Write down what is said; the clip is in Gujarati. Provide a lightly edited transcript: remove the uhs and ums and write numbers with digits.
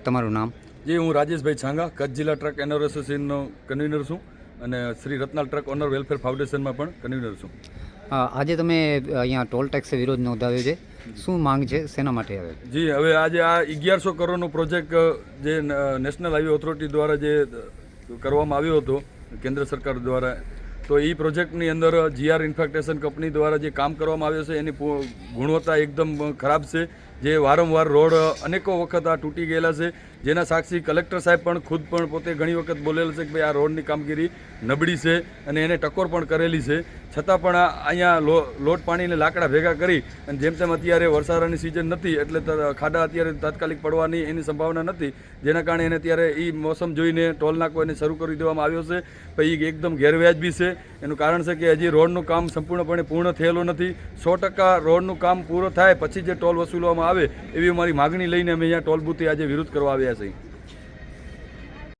તમારું નામ? જી, હું રાજેશભાઈ છાંગા, કચ્છ જિલ્લા ટ્રક એનર એસોસિએશનનો કન્વીનર છું અને Shri Ratnal truck owner welfare ફાઉન્ડેશનમાં પણ કન્વીનર છું. આજે તમે અહીંયા ટોલ ટેક્સ વિરોધ નોંધાવ્યો છે, શું માંગ છે, શેના માટે આવે? જી, હવે આજે આ 1100 કરોડનો પ્રોજેક્ટ જે નેશનલ હાઈવે ઓથોરિટી દ્વારા જે કરવામાં આવ્યો હતો કેન્દ્ર સરકાર દ્વારા, તો એ પ્રોજેક્ટની અંદર GR ઇન્ફ્રાસ્ટ્રક્ચર કંપની દ્વારા જે કામ કરવામાં આવ્યું છે એની ગુણવત્તા એકદમ ખરાબ છે. જે વારંવાર રોડ અનેકો વખત આ તૂટી ગયેલા છે, જેના સાક્ષી કલેક્ટર સાહેબ પણ ખુદ પણ પોતે ઘણી વખત બોલેલ છે કે ભાઈ આ રોડની કામગીરી નબળી છે અને એને ટકોર પણ કરેલી છે. છતાં પણ અહીંયા લોટ પાણીને લાકડા ભેગા કરી અને જેમ તેમ અત્યારે વરસાદની સિઝન નથી એટલે ખાડા અત્યારે તાત્કાલિક પડવાની એની સંભાવના નથી, જેના કારણે એને ત્યારે એ મોસમ જોઈને ટોલ નાકો એને શરૂ કરી દેવામાં આવ્યો છે. પણ એ એકદમ ગેરવ્યાજબી છે. એનું કારણ છે કે હજી રોડનું કામ સંપૂર્ણપણે પૂર્ણ થયેલું નથી. 100% રોડનું કામ પૂરું થાય પછી જે ટોલ વસૂલવામાં આવે એવી અમારી માગણી લઈને અમે અહીંયા ટોલ બૂથે આજે વિરોધ કરવા આવ્યા છીએ.